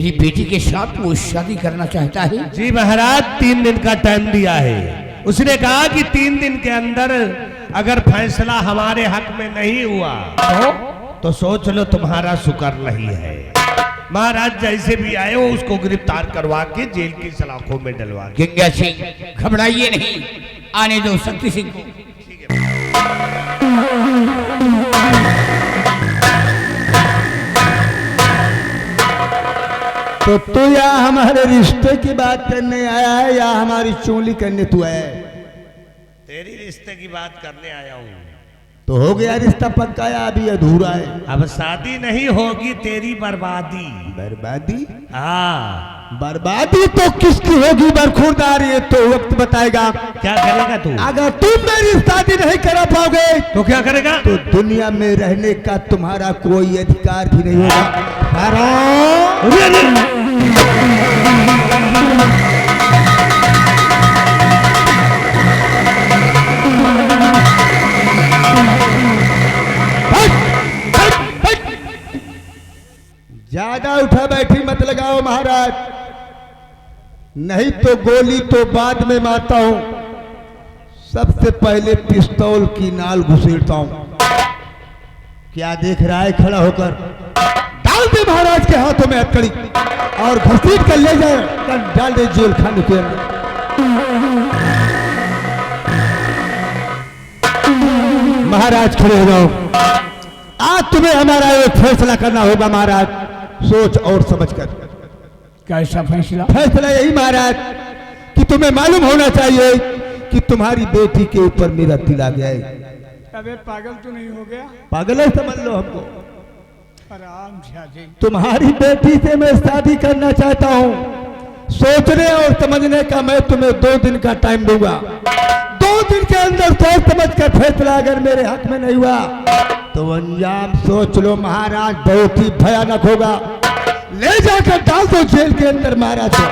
मेरी बेटी के साथ वो शादी करना चाहता है। जी महाराज, 3 दिन का टाइम दिया है। उसने कहा कि 3 दिन के अंदर अगर फैसला हमारे हक में नहीं हुआ तो सोच लो तुम्हारा शुक्र नहीं है। महाराज जैसे भी आए हो उसको गिरफ्तार करवा के जेल की सलाखों में डलवा के। गंगा सिंह घबराइए नहीं, आने दो शक्ति सिंह को। तो तू या हमारे रिश्ते की बात करने आया है या हमारी चोली करने तू आया है? तेरी रिश्ते की बात करने आया हूँ। तो हो गया रिश्ता पक्का या अभी अधूरा है? अब शादी नहीं होगी, तेरी बर्बादी। बर्बादी? हाँ, बर्बादी तो किसकी होगी बरखुरदार, ये तो वक्त बताएगा। क्या करेगा तू? अगर तुम मेरी शादी नहीं करा पाओगे तो क्या करेगा? तो दुनिया में रहने का तुम्हारा कोई अधिकार भी नहीं होगा। ज्यादा उठा बैठी मत लगाओ महाराज, नहीं तो गोली तो बाद में मारता हूं। सबसे पहले पिस्तौल की नाल घुसेड़ता हूं। क्या देख रहा है खड़ा होकर? डाल दे महाराज के हाथों में हथकड़ी और घसीट कर ले जाए, डाल दे जेल खाने के अंदर। महाराज खड़े हो जाओ, आज तुम्हें हमारा एक फैसला करना होगा महाराज, सोच और समझ कर। कैसा फैसला? फैसला यही महाराज कि तुम्हें मालूम होना चाहिए कि तुम्हारी बेटी के ऊपर मेरा दिल आ गया है। अबे पागल तो नहीं हो गया? पागल है समझ लो हमको। आराम से। तुम्हारी बेटी से मैं शादी करना चाहता हूँ। सोचने और समझने का मैं तुम्हें 2 दिन का टाइम दूंगा। 2 दिन के अंदर सोच समझ कर फैसला अगर मेरे हक में नहीं हुआ तो अंजाम सोच लो महाराज, बहुत ही भयानक होगा। ले जाकर डाल दो जेल के अंदर महाराज को।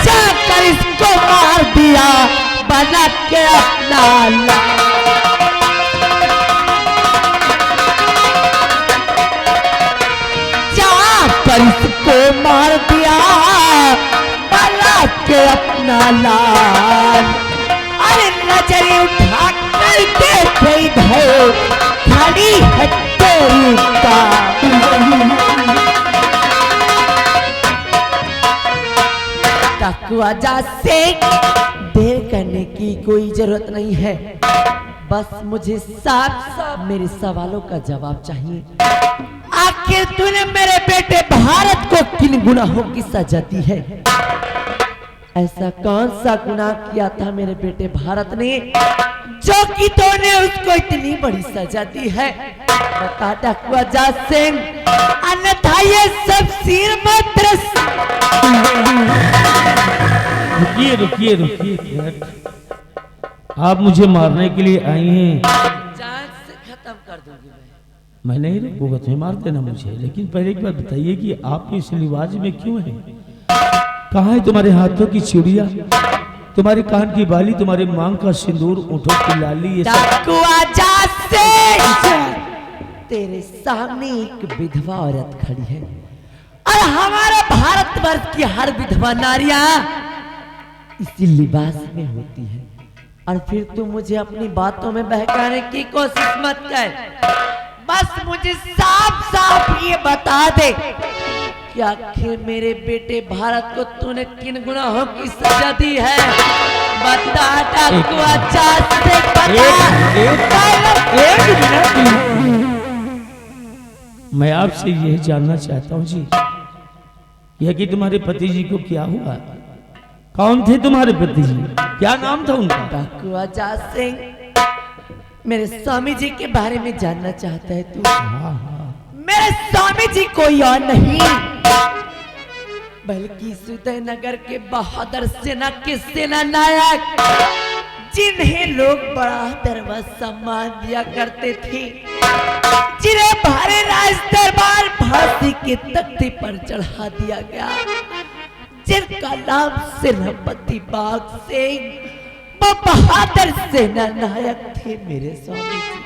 जाकर इसको मार दिया बना के अपना जाकर इसको मार दिया बना के अपना लाल। अरे नजर उठा कर देखे इधर खड़ी है तेरी का। टकवाजा से देर करने की कोई जरूरत नहीं है, बस मुझे साफ साफ मेरे सवालों का जवाब चाहिए। आखिर तूने मेरे बेटे भारत को किन गुनाहों की सजा दी है? ऐसा कौन सा गुनाह किया था मेरे बेटे भारत ने जो कि तूने उसको इतनी बड़ी सजा दी है? बता टकवाजा सिंह, अन्यथा ये सब सिर मत रस। रुकिए रुकिए रुकिए, आप मुझे मारने के लिए आई हैं? जान से खत्म कर दूंगी मैं नहीं रुकूंगा, तुम्हें मार देना मुझे। लेकिन पहले एक बात बताइए कि आप इस लिबास में क्यों हैं? कहाँ है तुम्हारे हाथों की चूड़ियां, तुम्हारे कान की बाली, तुम्हारे मांग का सिंदूर, ऊँटों की लाली? ये तेरे सामने एक विधवा औरत खड़ी है और हमारे भारतवर्ष की हर विधवा नारियां इसी लिबास में होती है। और फिर तू मुझे अपनी बातों में बहकाने की कोशिश मत कर। बस मुझे साफ साफ ये बता दे कि आखिर मेरे बेटे भारत को तूने किन गुनाहों की सजा दी है? बता टकवाजा से बता। मैं आपसे यही जानना चाहता हूँ जी, यह कि तुम्हारे पति जी को क्या हुआ? कौन थे तुम्हारे पति जी? क्या नाम था उनका? टकवाजा सिंह, मेरे स्वामी जी के बारे में जानना चाहता है तू? मेरे स्वामी जी कोई और नहीं बल्कि सुदय नगर के बहादुर सेना के सेना नायक जिन्हें लोग बड़ा आदर व सम्मान दिया करते थे, जिन्हें भारे राज दरबार फांसी के तख्ते पर चढ़ा दिया गया, जिनका नाम सेनापति बाग सिंह वो बहादुर सेना नायक थे मेरे स्वामी जी।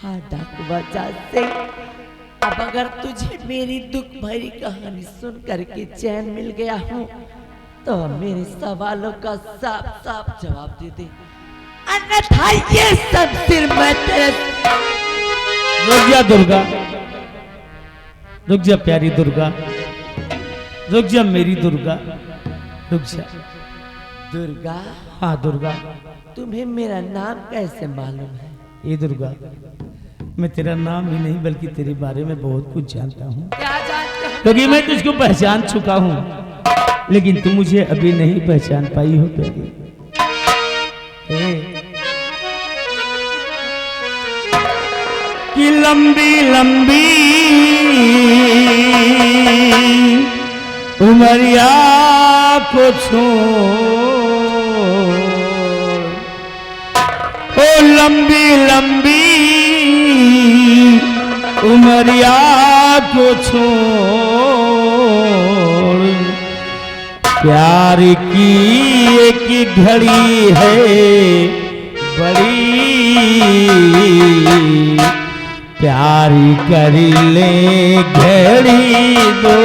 हाँ डाकुआ जाट सिंह, अब अगर तुझे मेरी दुख भरी कहानी सुन करके चैन मिल गया हूँ तो मेरे सवालों का साफ साफ जवाब दे दे, अन्यथा ये सब सिर मैं तेरे। रुक जा दुर्गा, रुक जा प्यारी दुर्गा, रुक जा मेरी दुर्गा, रुक जा। दुर्गा? हाँ दुर्गा। तुम्हें मेरा नाम कैसे मालूम है? ये दुर्गा, मैं तेरा नाम ही नहीं बल्कि तेरे बारे में बहुत कुछ जानता हूँ, क्या जानते हो? क्योंकि मैं तुझको पहचान चुका हूँ, लेकिन तुम मुझे अभी नहीं पहचान पाई हो प्यारी। कि लंबी लंबी उमरिया को छोड़, ओ लंबी लंबी उमरिया को छोड़, प्यार की एक घड़ी है बड़ी, प्यारी करी ले घड़ी दो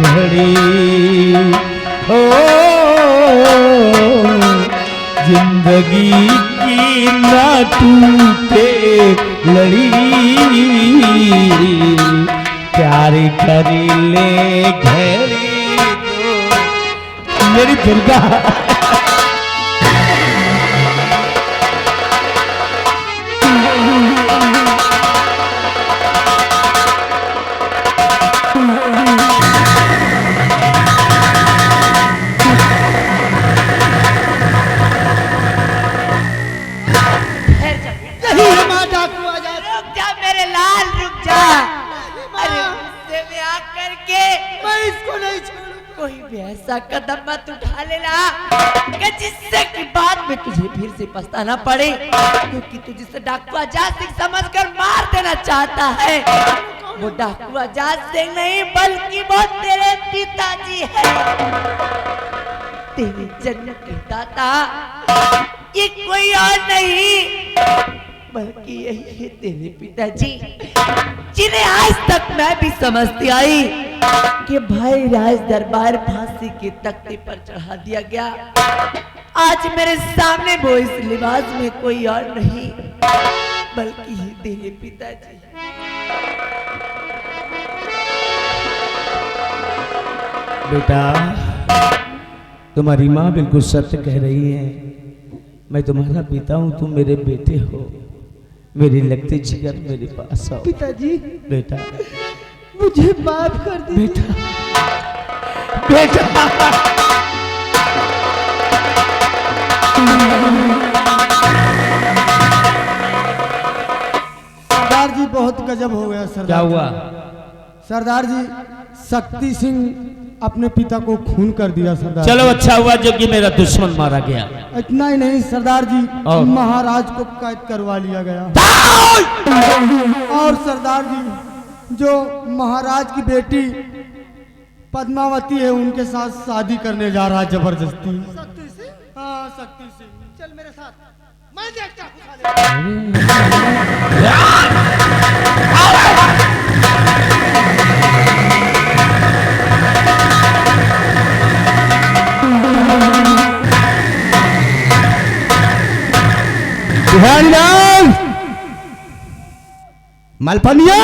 घड़ी, ओ जिंदगी की ना टूटे लड़ी, प्यारी करी ले घड़ी दो मेरी दुर्गा। रुक जा मेरे लाल, रुक जा। अरे गुस्से में आकर के मैं इसको नहीं छोड़ूंगा। कोई भी ऐसा कदम मत उठा लेना कि जिससे कि बाद में तुझे फिर से पछताना पड़े, क्योंकि तू जिसे डाकुआ जाट सिंह समझकर मार देना चाहता है वो डाकुआ जाट सिंह नहीं बल्कि वो तेरे पिताजी है, तेरे जन्म के दाता। ये कोई और नहीं बल्कि यही है तेरे पिताजी, जिन्हें आज तक मैं भी समझती आई कि भाई राज दरबार फांसी के तख्ते पर चढ़ा दिया गया। आज मेरे सामने वो इस लिबास में कोई और नहीं बल्कि ये तेरे पिताजी। बेटा, तुम्हारी माँ बिल्कुल सत्य कह रही है, मैं तुम्हारा पिता हूँ, तुम मेरे बेटे हो, मेरे लगते जिगर मेरे पास आओ। पिताजी बेटा, मुझे माफ कर दीजिए। बेटा, बेटा, सरदार जी बहुत गजब हो गया सरदार। क्या हुआ? सरदार जी, शक्ति सिंह अपने पिता को खून कर दिया सरदार। चलो अच्छा हुआ जो कि मेरा दुश्मन मारा गया। इतना ही नहीं सरदार जी, और? महाराज को कैद करवा लिया गया। और सरदार जी, जो महाराज की बेटी पद्मावती है उनके साथ शादी करने जा रहा है जबरदस्ती। शक्ति सिंह? हाँ शक्ति सिंह। चल मेरे साथ, मैं देखता मलपनिया,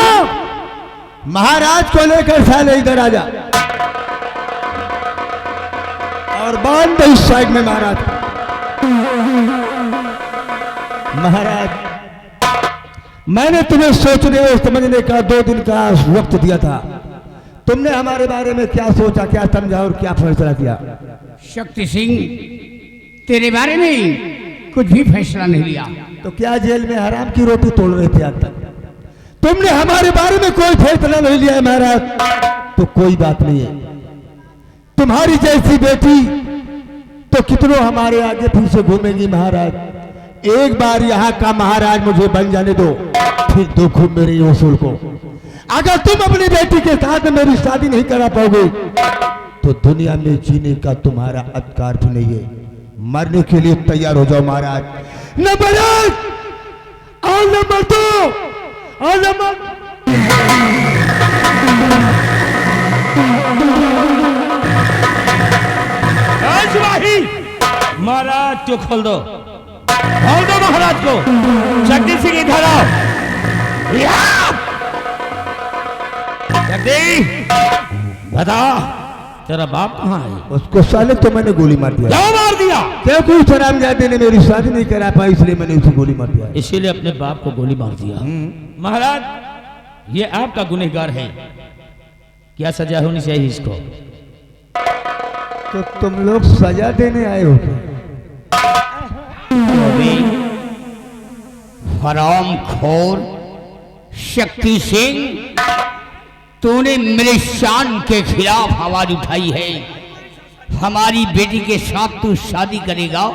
महाराज को लेकर साले इधर आ जा और बांध दो इस साइड में महाराज। महाराज, मैंने तुम्हें सोचने और समझने का 2 दिन का वक्त दिया था। तुमने हमारे बारे में क्या सोचा, क्या समझा और क्या फैसला किया? शक्ति सिंह, तेरे बारे में कुछ भी फैसला नहीं लिया। तो क्या जेल में हराम की रोटी तोड़ रहे थे आज तक? तुमने हमारे बारे में कोई फैसला नहीं लिया है महाराज, तो कोई बात नहीं है। तुम्हारी जैसी बेटी तो तो कितनों हमारे आगे पीछे घूमेंगी महाराज। एक बार यहाँ का महाराज मुझे बन जाने दो, फिर दुख मेरे उसूल को। अगर तुम अपनी बेटी के साथ मेरी शादी नहीं करा पाओगे तो दुनिया में जीने का तुम्हारा अधिकार भी नहीं है। मरने के लिए तैयार हो जाओ महाराज। नंबर 1 और नंबर 2 और नंबर महाराज को खोल दो महाराज को। शक्ति सिंह इधर आओ। शक्ति बता तेरा बाप कहाँ है? उसको साले तो मैंने गोली मार दिया। क्यों मार दिया? क्योंकि उस हरामजादे ने मेरी शादी नहीं करा पाई, इसलिए मैंने उसे गोली मार दिया। इसीलिए अपने बाप को गोली मार दिया। महाराज ये आपका गुनहगार है, क्या सजा होनी चाहिए इसको? तो तुम लोग सजा देने आए हो क्या? हरामखोर शक्ति सिंह, तूने मेरे शान के खिलाफ आवाज उठाई है। हमारी बेटी के साथ तू शादी करेगा?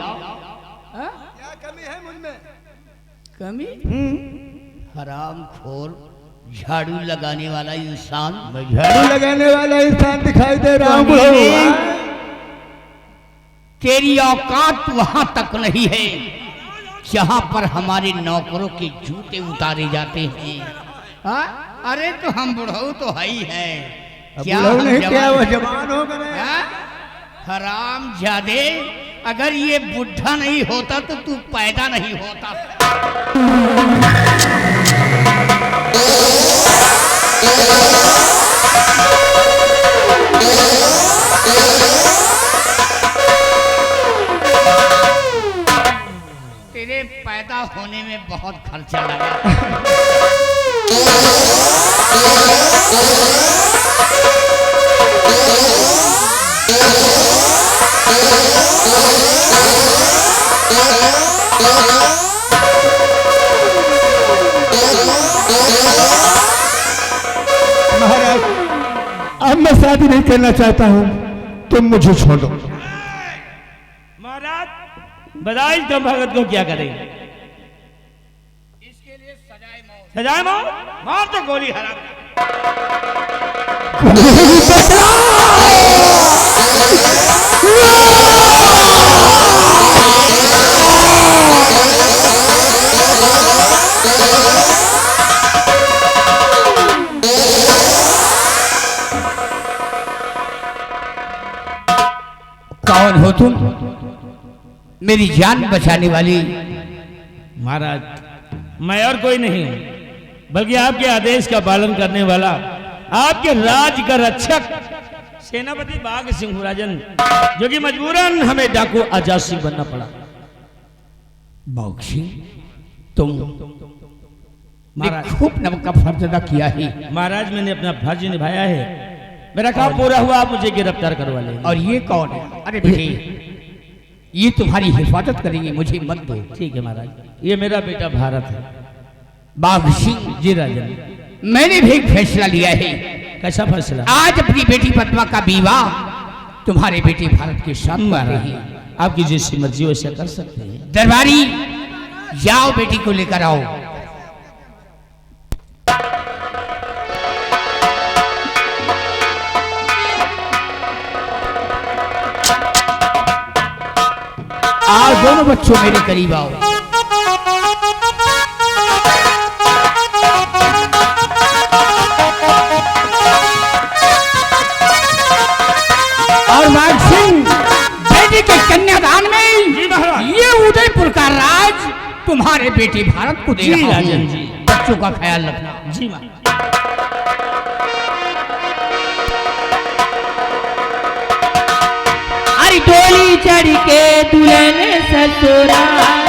क्या कमी है मुझमें? कमी? हरामखोर, झाड़ू लगाने वाला इंसान। झाड़ू लगाने वाला इंसान दिखाई दे रहा हूँ। तेरी औकात वहां तक नहीं है जहां पर हमारे नौकरों के जूते उतारे जाते हैं। हाँ? अरे तो हम बुढ़ऊ तो है ही है, क्या हम नहीं जवान? क्या वो जवान हो गए? हाँ? हराम जादे, अगर ये बुढ़ा नहीं होता तो तू पैदा नहीं होता। तेरे पैदा होने में बहुत खर्चा लगा। महाराज अब मैं शादी नहीं करना चाहता हूँ, तुम मुझे छोड़ो। महाराज बताइए तो भगत को क्या करेंगे? इसके लिए सजाए मौत। सजाए मौत? मार तो गोली हराम। कौन हो तुम? मेरी जान बचाने वाली? महाराज मैं और कोई नहीं हूं, बल्कि आपके आदेश का पालन करने वाला, आपके राज का रक्षक सेनापति बाघ सिंह राजन, जो कि मजबूरन हमें डाकू आजाद सिंह बनना पड़ा। बाघ सिंह, तुमने खूब नमक का फर्ज अदा किया है। महाराज मैंने अपना फर्ज निभाया है, मेरा काम पूरा हुआ, आप मुझे गिरफ्तार करवा लेंगे। और ये कौन है? अरे बेटे, ये तुम्हारी हिफाजत करेंगे, मुझे मत दो। ठीक है महाराज, ये मेरा बेटा भारत है। बाघ सिंह, जी राजन, मैंने भी एक फैसला लिया है। कैसा फैसला? आज अपनी बेटी पद्मा का विवाह तुम्हारे बेटे भारत के साथ कर रही है। आपकी जैसी मर्जी वैसा कर सकते हैं। दरबारी, जाओ बेटी को लेकर आओ। आओ दोनों बच्चों मेरे करीब आओ। और बाघ सिंह, बेटी के कन्यादान में ये उदयपुर का राज तुम्हारे बेटे भारत को दे रहा हूं। बच्चों का ख्याल रखना। जी मां। अरे डोली चढ़ के दुल्हन ससुराल